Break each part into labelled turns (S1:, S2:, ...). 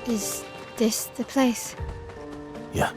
S1: Is this the place?
S2: Yeah.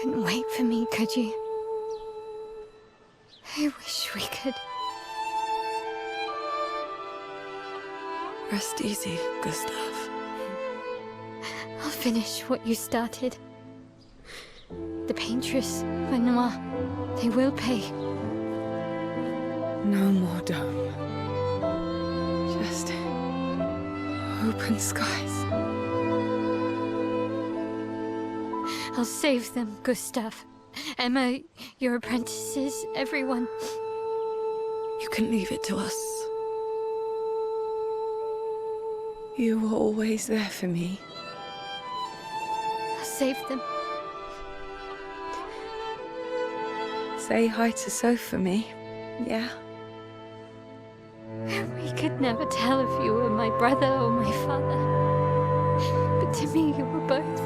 S1: Couldn't wait for me, could you? I wish we could.
S3: Rest easy, Gustave.
S1: I'll finish what you started. The paintress, Benoit, they will pay.
S3: No more dome. Just open skies.
S1: I'll save them, Gustave. Emma, your apprentices, everyone.
S3: You can leave it to us. You were always there for me.
S1: I'll save them.
S3: Say hi to Soph for me, yeah?
S1: We could never tell if you were my brother or my father. But to me, you were both.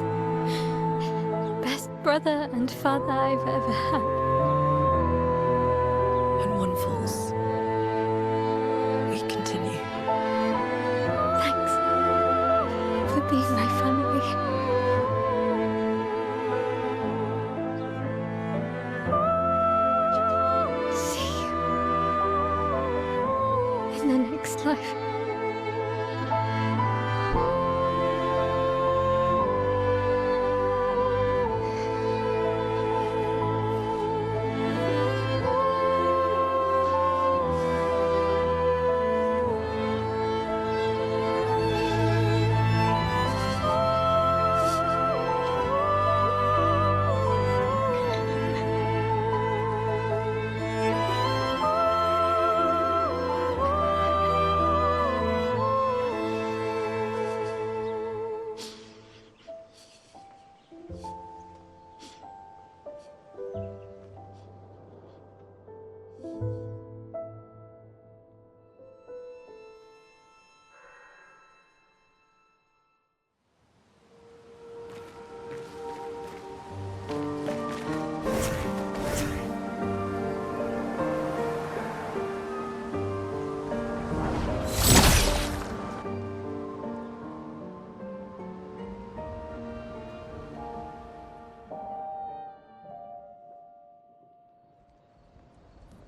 S1: Best brother and father I've ever had.
S3: When one falls, we continue.
S1: Thanks for being my family. See you in the next life.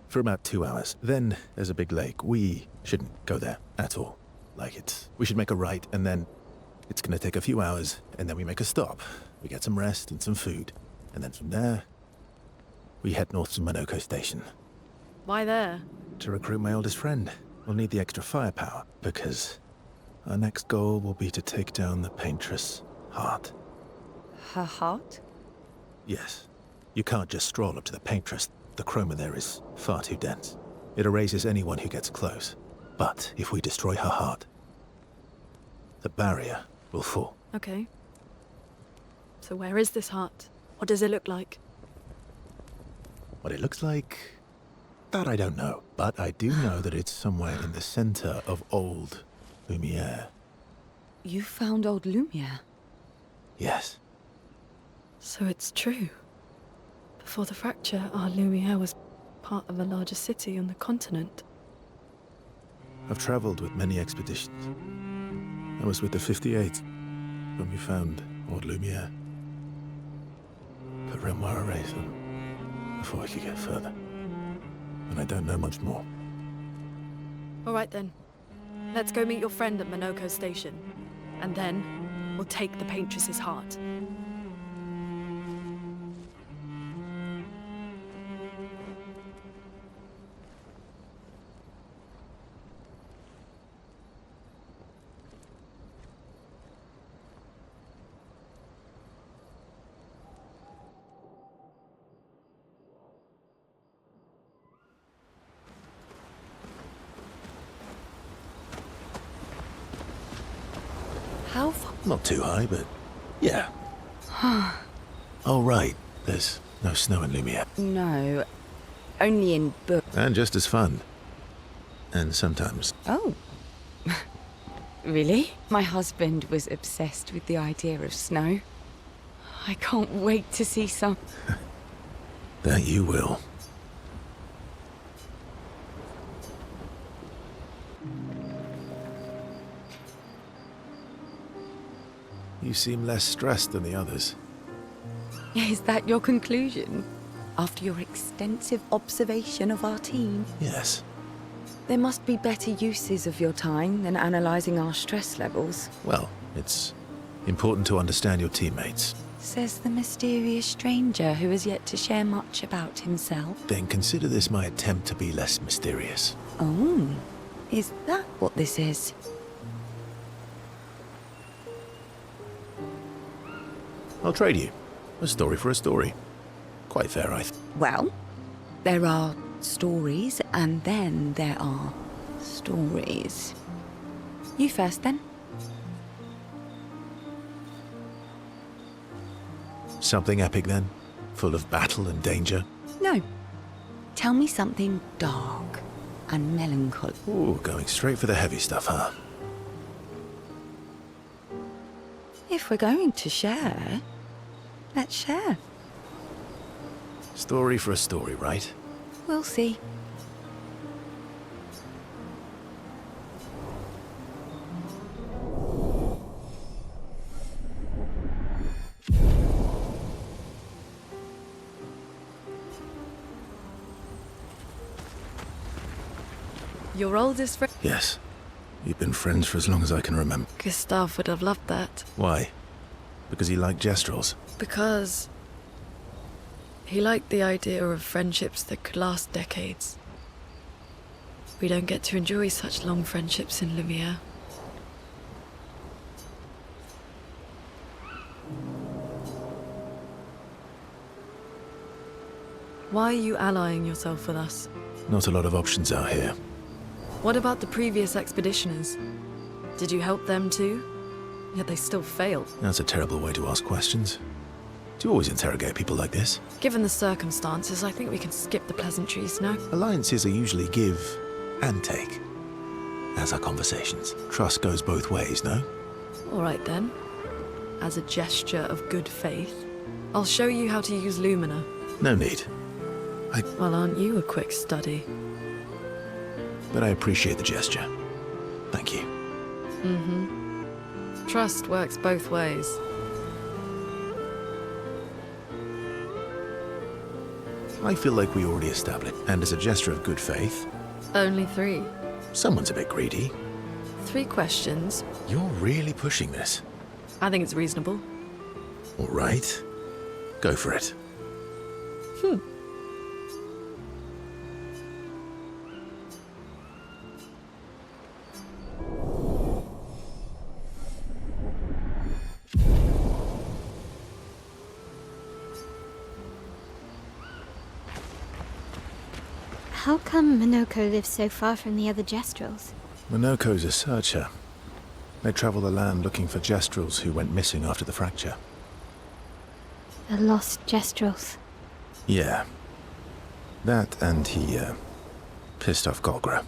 S2: For about 2 hours. Then there's a big lake. We shouldn't go there at all. We should make a right, and then it's gonna take a few hours, and then we make a stop. We get some rest and some food. And then from there, we head north to Monoko Station.
S3: Why there?
S2: To recruit my oldest friend. We'll need the extra firepower, because our next goal will be to take down the paintress' heart.
S3: Her heart?
S2: Yes. You can't just stroll up to the paintress. The chroma there is far too dense. It erases anyone who gets close. But if we destroy her heart, the barrier will fall.
S3: Okay. So where is this heart? What does it look like?
S2: What it looks like, that I don't know. But I do know that it's somewhere in the center of old Lumiere.
S3: You found old Lumiere?
S2: Yes.
S3: So it's true. Before the fracture, our Lumiere was part of a larger city on the continent.
S2: I've traveled with many expeditions. I was with the 58th when we found old Lumiere. But Renoir erased them before we could get further. And I don't know much more.
S3: All right then. Let's go meet your friend at Monoko Station. And then, we'll take the paintress's heart. How far?
S2: Not too high, but yeah. Oh, right. There's no snow in Lumiere.
S4: No, only in book.
S2: And just as fun. And sometimes.
S4: Oh. Really? My husband was obsessed with the idea of snow. I can't wait to see some.
S2: That you will. You seem less stressed than the others.
S4: Is that your conclusion? After your extensive observation of our team?
S2: Yes.
S4: There must be better uses of your time than analysing our stress levels.
S2: Well, it's important to understand your teammates.
S4: Says the mysterious stranger who has yet to share much about himself.
S2: Then consider this my attempt to be less mysterious.
S4: Oh, is that what this is?
S2: I'll trade you. A story for a story. Quite fair, I think.
S4: Well, there are stories, and then there are stories. You first, then.
S2: Something epic, then? Full of battle and danger?
S4: No. Tell me something dark and melancholy.
S2: Ooh, going straight for the heavy stuff, huh?
S4: If we're going to share, let's share.
S2: Story for a story, right?
S4: We'll see.
S3: Your oldest friend?
S2: Yes. We've been friends for as long as I can remember.
S3: Gustave would have loved that.
S2: Why? Because he liked Gestrels?
S3: Because he liked the idea of friendships that could last decades. We don't get to enjoy such long friendships in Lumiere. Why are you allying yourself with us?
S2: Not a lot of options out here.
S3: What about the previous expeditioners? Did you help them too? Yet they still failed.
S2: That's a terrible way to ask questions. Do you always interrogate people like this?
S3: Given the circumstances, I think we can skip the pleasantries, no?
S2: Alliances are usually give and take. As are conversations. Trust goes both ways, no?
S3: All right then. As a gesture of good faith, I'll show you how to use Lumina.
S2: No need.
S3: Well, aren't you a quick study?
S2: But I appreciate the gesture. Thank you.
S3: Trust works both ways.
S2: I feel like we already established. And as a gesture of good faith,
S3: Only 3.
S2: someone's a bit greedy.
S3: 3 questions.
S2: You're really pushing this.
S3: I think it's reasonable.
S2: All right. Go for it.
S1: How come Minoko lives so far from the other Gestrels?
S2: Monoko's a searcher. They travel the land looking for Gestrels who went missing after the fracture.
S1: The lost Gestrels.
S2: Yeah. That and he, pissed off Golgra.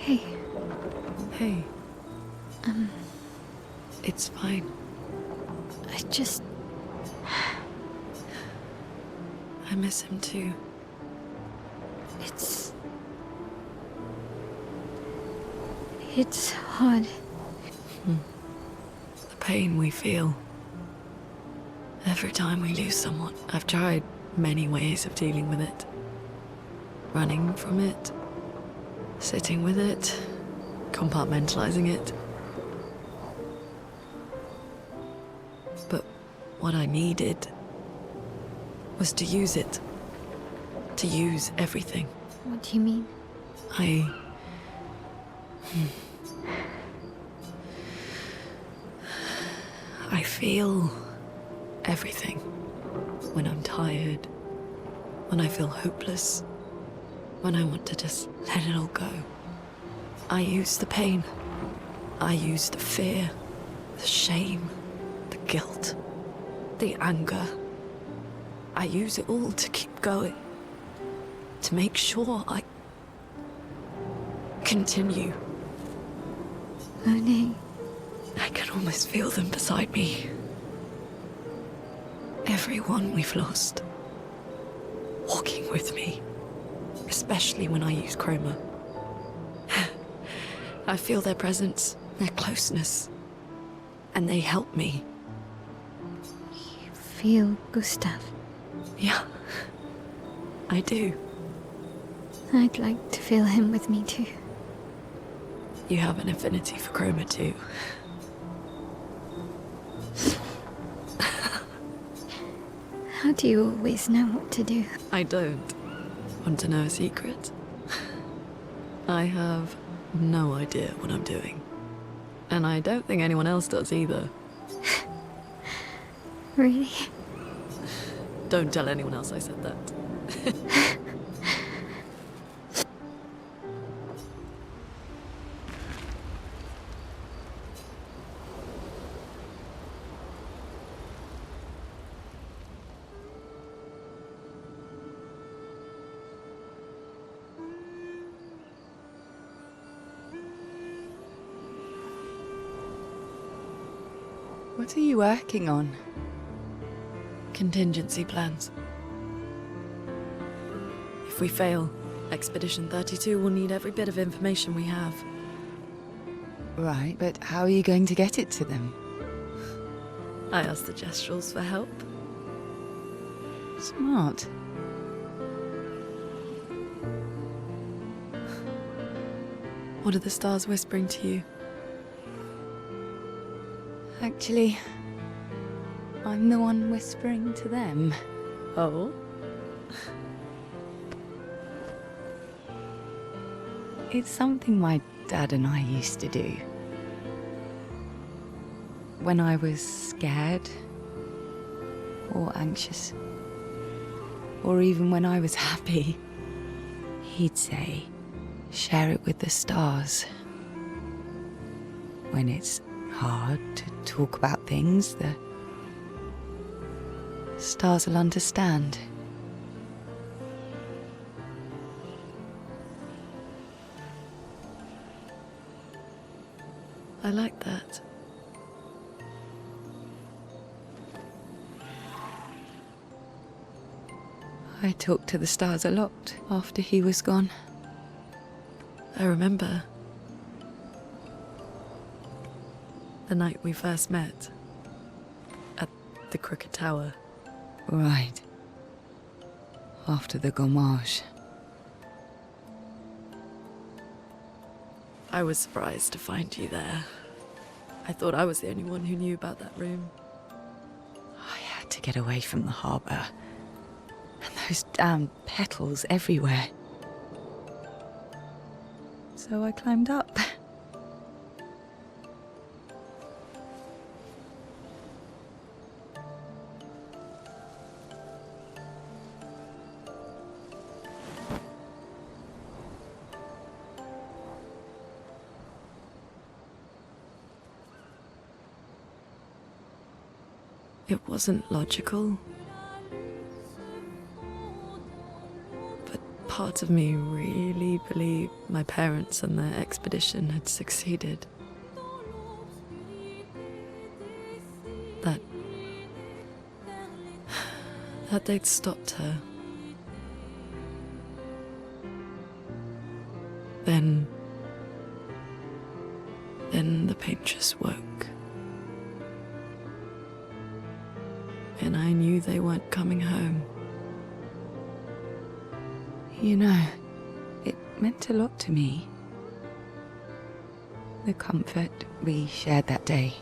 S1: Hey,
S3: Hey. It's fine. I miss him too.
S1: It's hard.
S3: The pain we feel every time we lose someone. I've tried many ways of dealing with it. Running from it, sitting with it, compartmentalizing it. But what I needed was to use it. To use everything.
S1: What do you mean?
S3: I feel everything. When I'm tired, when I feel hopeless, when I want to just let it all go. I use the pain. I use the fear, the shame, the guilt, the anger. I use it all to keep going. To make sure I continue.
S1: Monet.
S3: I can almost feel them beside me. Everyone we've lost. Walking with me. Especially when I use chroma. I feel their presence, their closeness. And they help me.
S1: You feel Gustave?
S3: Yeah, I do.
S1: I'd like to feel him with me too.
S3: You have an affinity for chroma too.
S1: How do you always know what to do?
S3: I don't. Want to know a secret? I have no idea what I'm doing. And I don't think anyone else does either.
S1: Really?
S3: Don't tell anyone else I said that.
S4: What are you working on?
S3: Contingency plans. If we fail, Expedition 32 will need every bit of information we have.
S4: Right, but how are you going to get it to them?
S3: I asked the Gestrals for help.
S4: Smart.
S3: What are the stars whispering to you?
S4: Actually, I'm the one whispering to them.
S3: Oh?
S4: It's something my dad and I used to do. When I was scared, or anxious, or even when I was happy, he'd say, share it with the stars. When it's hard to talk about things, the stars will understand.
S3: I like that.
S4: I talked to the stars a lot after he was gone.
S3: I remember the night we first met at the Crooked Tower.
S4: Right. After the gommage.
S3: I was surprised to find you there. I thought I was the only one who knew about that room.
S4: I had to get away from the harbour. And those damn petals everywhere. So I climbed up.
S3: It wasn't logical, but Part of me really believed my parents and their expedition had succeeded. That they'd stopped her. Then the paintress woke. And I knew they weren't coming home.
S4: You know, it meant a lot to me. The comfort we shared that day.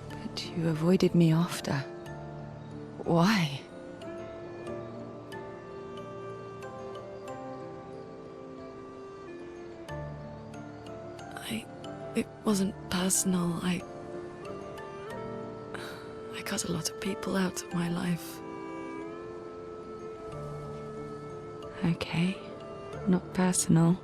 S4: But you avoided me after. Why?
S3: It wasn't personal. I cut a lot of people out of my life.
S4: Okay, not personal.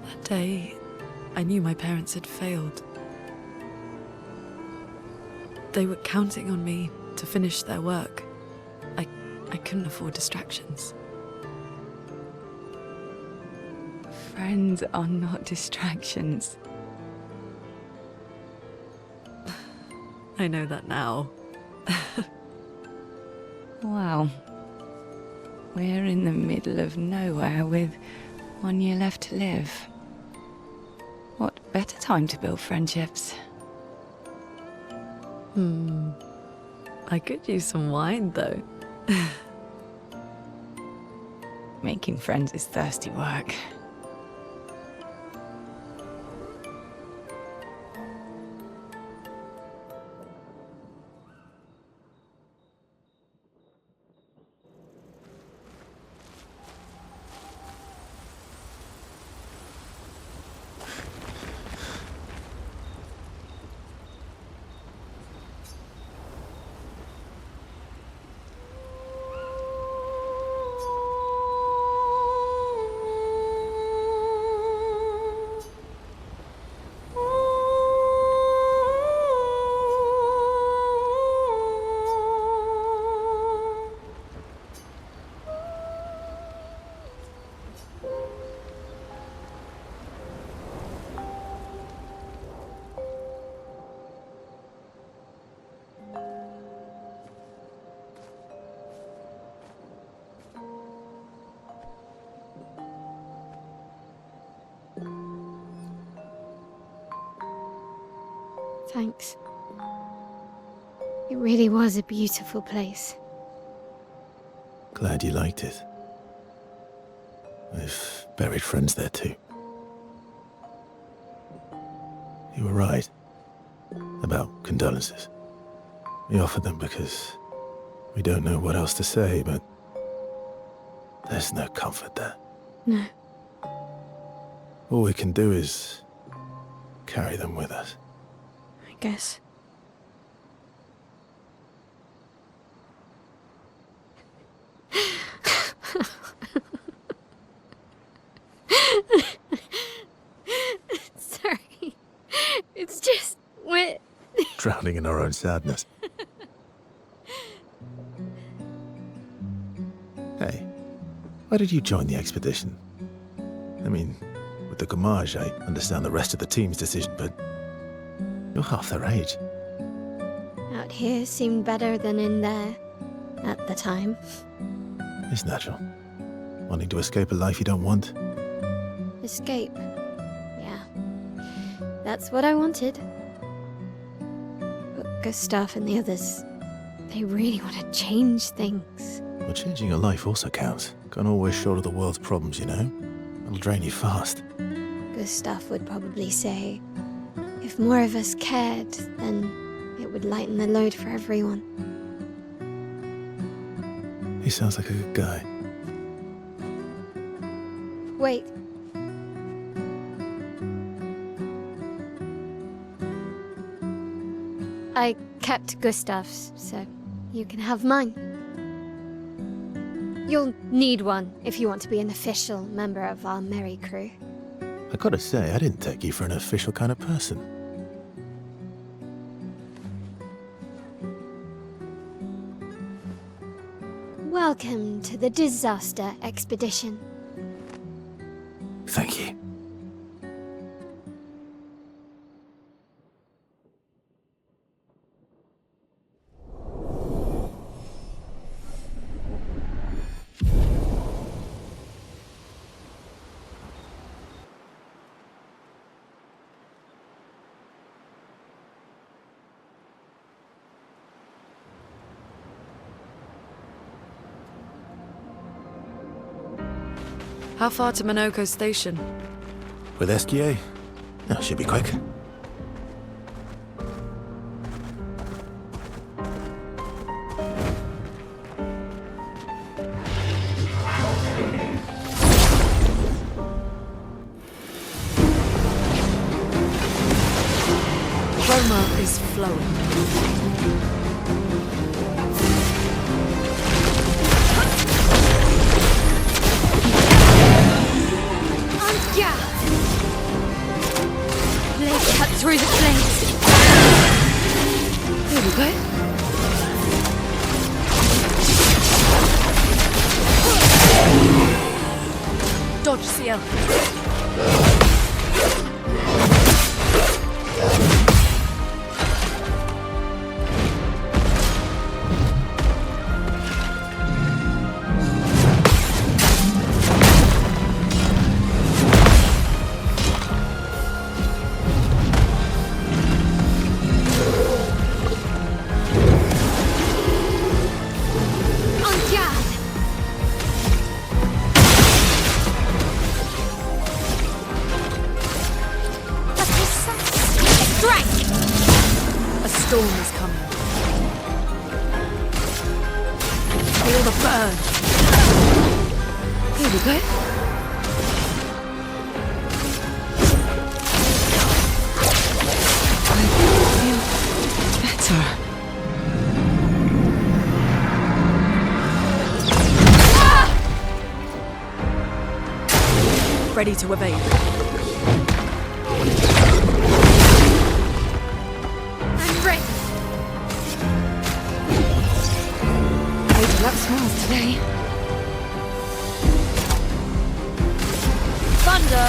S3: That day, I knew my parents had failed. They were counting on me to finish their work. I couldn't afford distractions.
S4: Friends are not distractions.
S3: I know that now.
S4: Wow. We're in the middle of nowhere with 1 year left to live. What better time to build friendships?
S3: I could use some wine, though.
S4: Making friends is thirsty work.
S1: Thanks. It really was a beautiful place.
S2: Glad you liked it. I've buried friends there too. You were right about condolences. We offered them because we don't know what else to say, but there's no comfort there.
S1: No.
S2: All we can do is carry them with us.
S1: I guess. Sorry. It's just wet.
S2: Drowning in our own sadness. Hey, why did you join the expedition? I mean, with the Gommage, I understand the rest of the team's decision, but you're half their age.
S1: Out here seemed better than in there at the time.
S2: It's natural. Wanting to escape a life you don't want.
S1: Escape. Yeah. That's what I wanted. But Gustave and the others, they really want to change things.
S2: Well, changing your life also counts. Can't always shoulder the world's problems, you know? It'll drain you fast.
S1: Gustave would probably say, if more of us cared, then it would lighten the load for everyone.
S2: He sounds like a good guy.
S1: Wait. I kept Gustave's, so you can have mine. You'll need one if you want to be an official member of our merry crew.
S2: I gotta say, I didn't take you for an official kind of person.
S1: Welcome to the disaster expedition.
S2: Thank you.
S3: How far to Minoko Station?
S2: With SGA? Oh, should be quick.
S3: Roma is flowing.
S1: Blade cut through the flames.
S3: Here we go. Dodge CL. A storm is coming. Feel the burn. Here we go. I feel better. Ready to evade.
S4: That smells today.
S3: Thunder!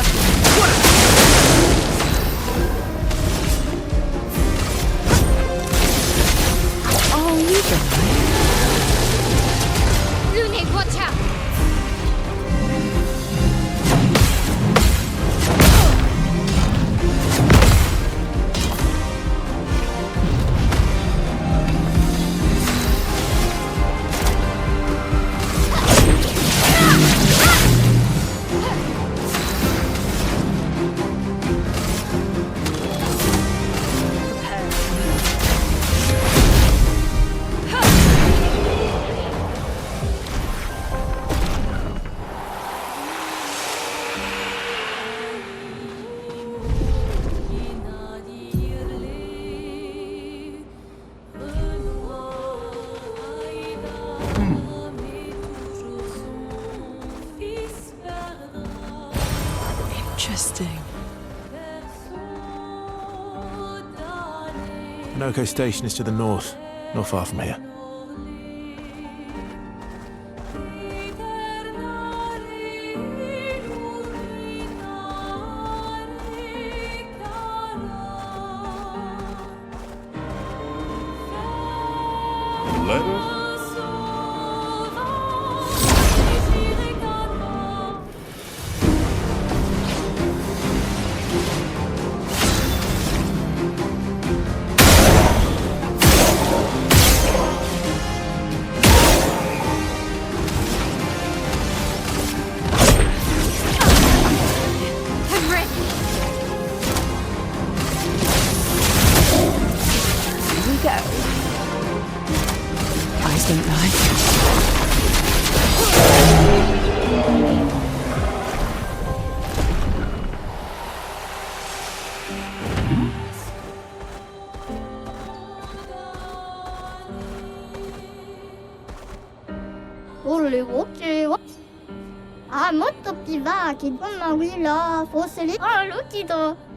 S4: Oh, you
S1: Lune, watch out!
S3: Interesting.
S2: Minoko Station is to the north, not far from here.
S4: Eyes don't lie.
S5: Volevo. Ah, molto più va che donna là, fosse lì. Ah, lucido.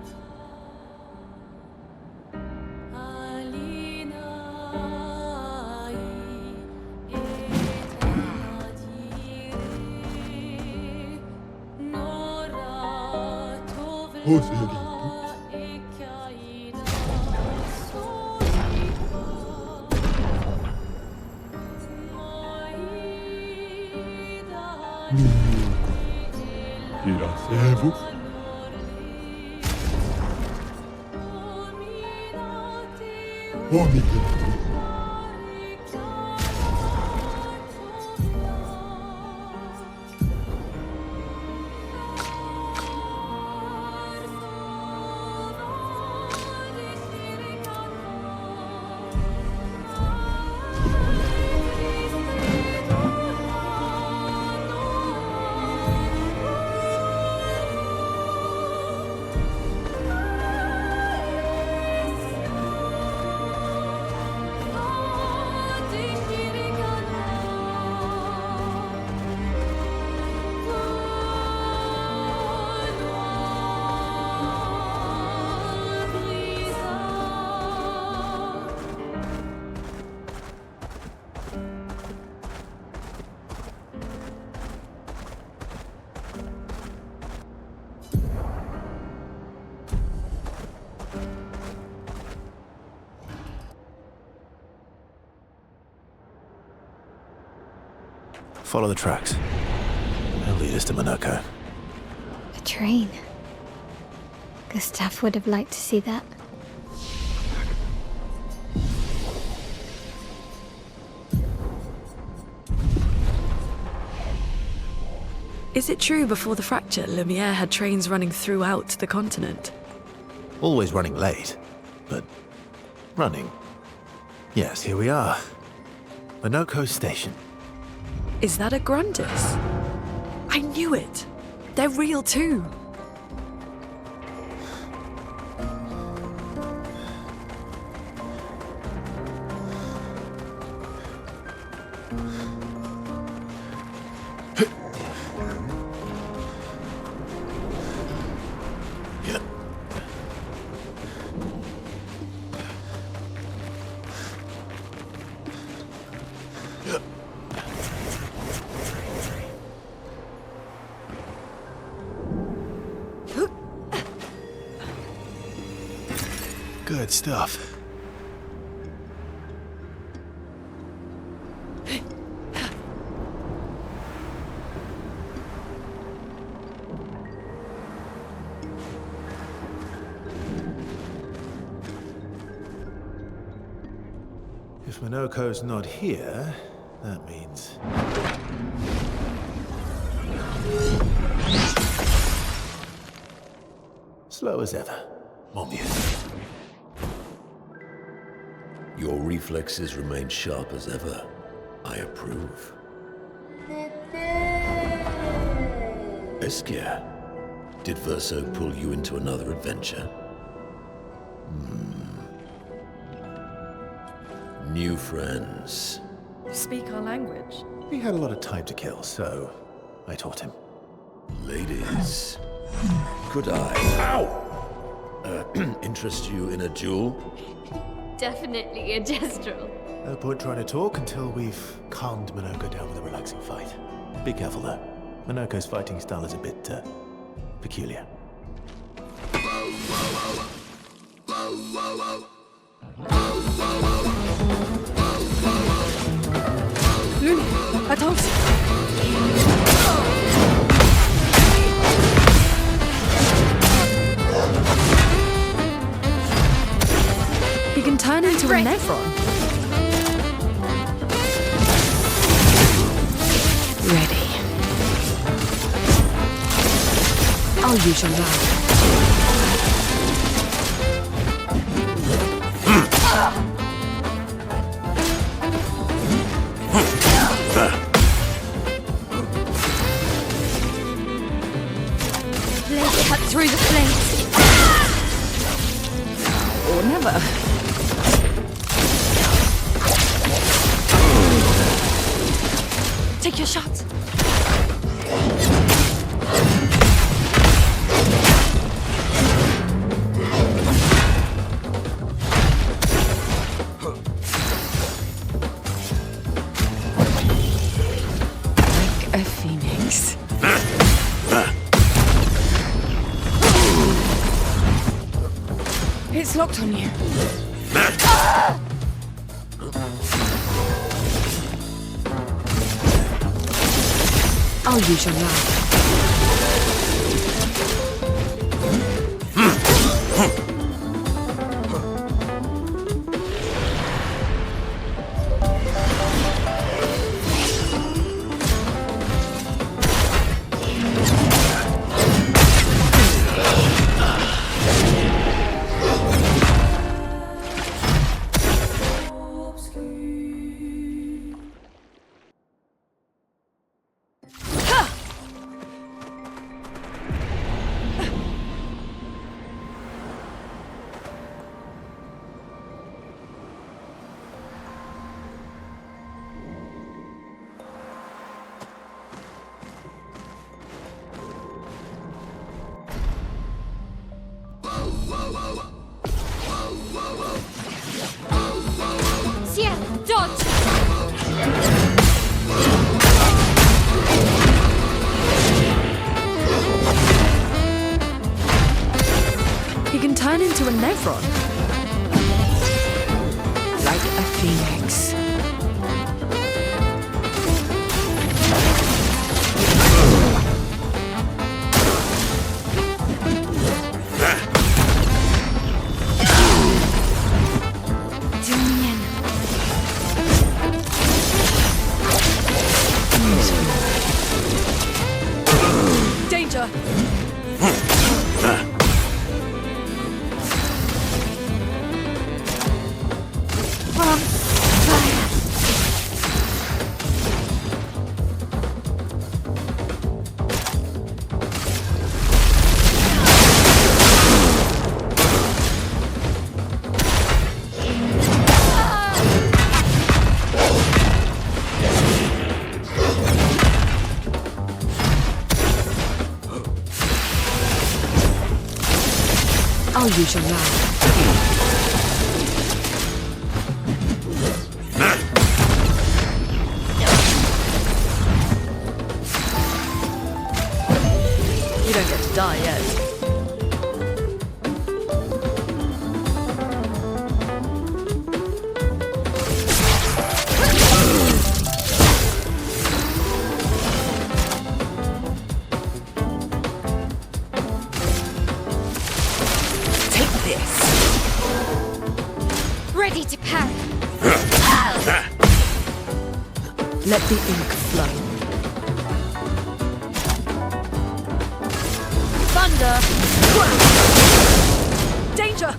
S2: Follow the tracks. They'll lead us to Monaco.
S1: A train. Gustave would have liked to see that.
S3: Is it true before the fracture, Lumiere had trains running throughout the continent?
S2: Always running late, but running. Yes, here we are. Monaco Station.
S3: Is that a Grundis? I knew it! They're real too!
S2: Good stuff. If Monaco's not here, that means... slow as ever. Mon vieux.
S6: Your reflexes remain sharp as ever. I approve. Esquire, did Verso pull you into another adventure? New friends.
S3: You speak our language.
S2: He had a lot of time to kill, so I taught him.
S6: Ladies, could I, interest you in a duel?
S1: Definitely a gestural.
S2: No point trying to talk until we've calmed Monaco down with a relaxing fight. Be careful though. Monaco's fighting style is a bit, peculiar.
S3: Luna, I told you. He can turn into a Nevron.
S4: Ready. I'll use your love.
S1: Blade cut through the flames.
S3: Or never. Take your shot.
S4: Like a phoenix. It's locked on you. I'll use your knife.
S1: Sierra, dodge!
S3: He can turn into a Nevron.
S4: Like a phoenix.
S3: Danger!
S4: I'll use your knife.
S3: You don't get to die yet.
S1: Ready to parry.
S3: Let the ink flow. Thunder! Danger!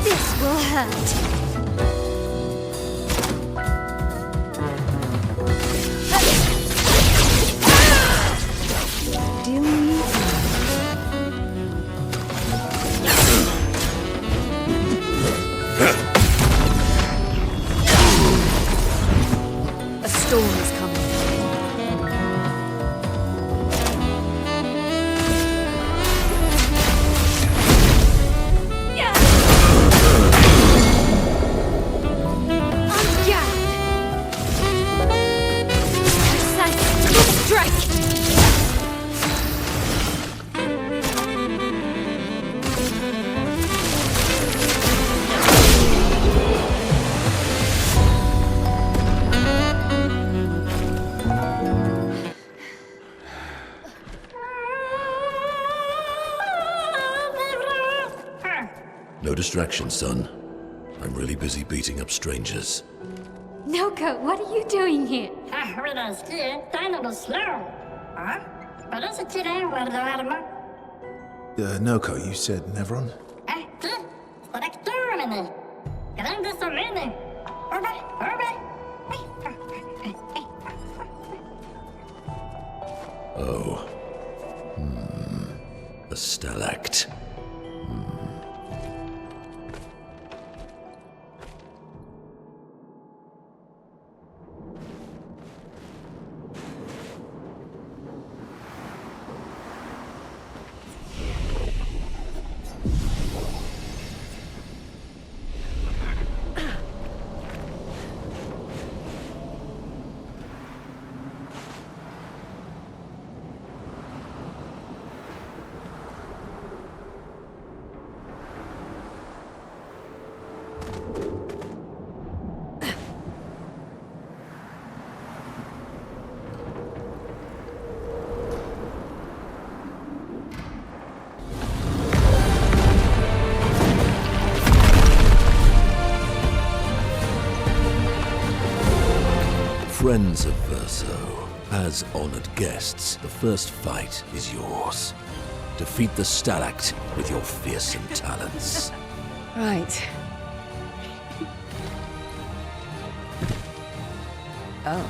S1: This will hurt.
S3: A storm is coming.
S6: No distraction, son. I'm really busy beating up strangers.
S1: Noko, what are you doing here?
S2: Noko, you said Nevron?
S6: Oh. A stalact. Friends of Verso, as honored guests, the first fight is yours. Defeat the Stalact with your fearsome talents.
S4: Right. Oh.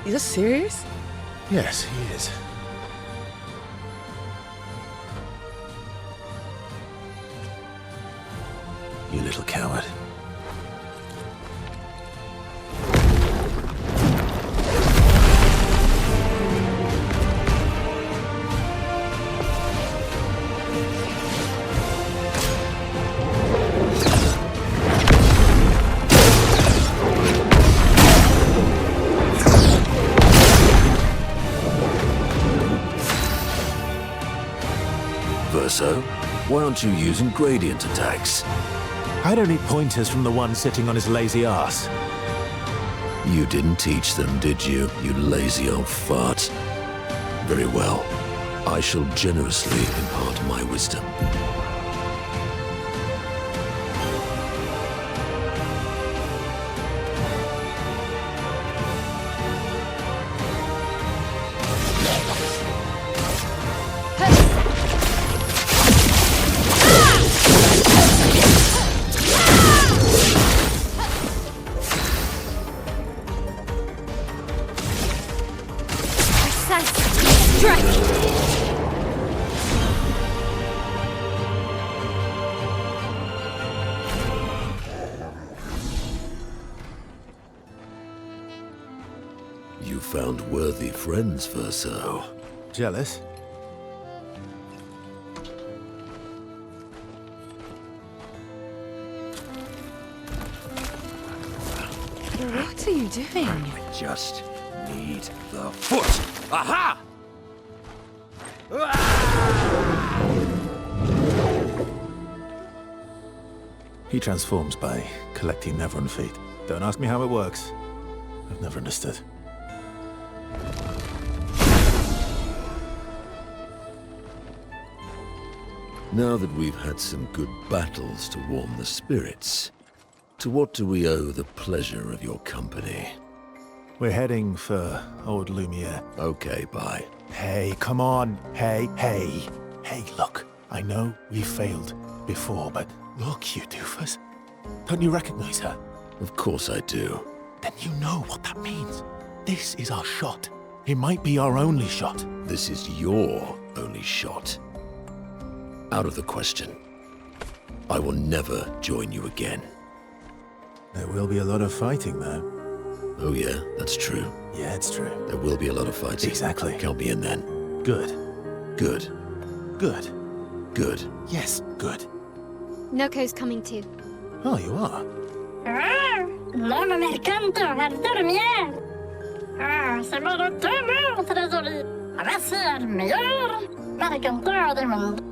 S4: Is this serious?
S2: Yes, he is. You little coward.
S6: Verso, why aren't you using gradient attacks?
S2: I don't need pointers from the one sitting on his lazy ass.
S6: You didn't teach them, did you, you lazy old fart? Very well. I shall generously impart my wisdom. You found worthy friends, Verso.
S2: Jealous?
S4: What are you doing?
S6: I just need the foot. Aha!
S2: He transforms by collecting Nevron feet. Don't ask me how it works. I've never understood.
S6: Now that we've had some good battles to warm the spirits, to what do we owe the pleasure of your company?
S2: We're heading for old Lumiere.
S6: Okay, bye.
S2: Hey, come on. Hey. Hey, look. I know we failed before, but look, you doofus. Don't you recognize her?
S6: Of course I do.
S2: Then you know what that means. This is our shot. It might be our only shot.
S6: This is your only shot. Out of the question. I will never join you again.
S2: There will be a lot of fighting, though.
S6: Oh yeah, that's true.
S2: Yeah, it's true.
S6: There will be a lot of fighting.
S2: Exactly.
S6: Count me in then.
S2: Good.
S6: Good.
S2: Good.
S6: Good.
S2: Yes, good.
S1: Noko's coming too.
S2: Oh, you are?
S7: L'homme mercanto al dormir. C'est mon retour, trésorier. Voici le meilleur mercanteur du monde.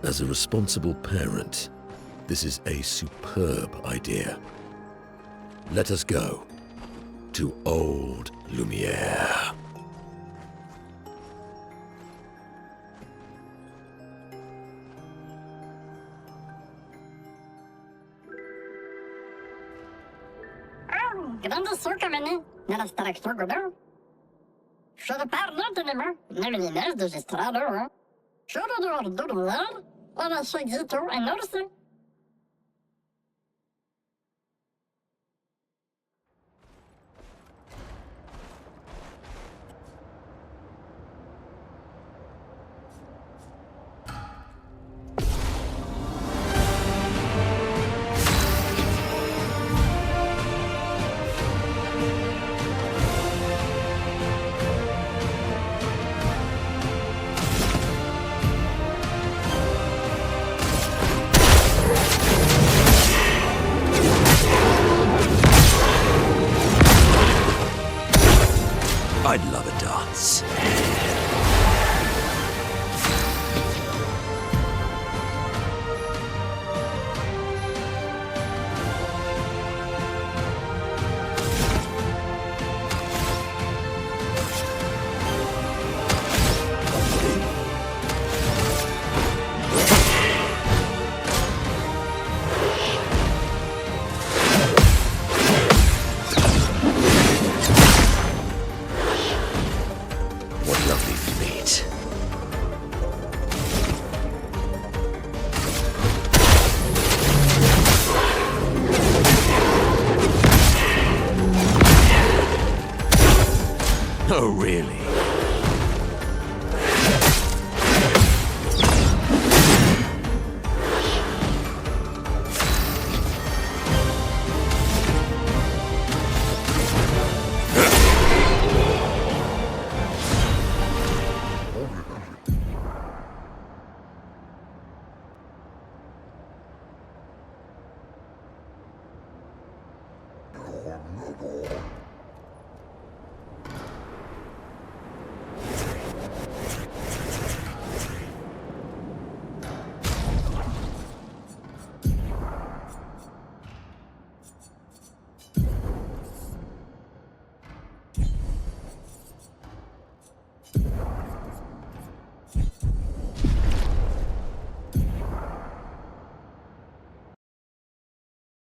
S6: As a responsible parent, this is a superb idea. Let us go to old Lumiere.
S7: Grande sokamene, nella straktor godå. Shara parla tenema, neminines de gestrado. Shara do ordurlar, ona shagito enorse.
S6: I'd love a dance. Oh, really?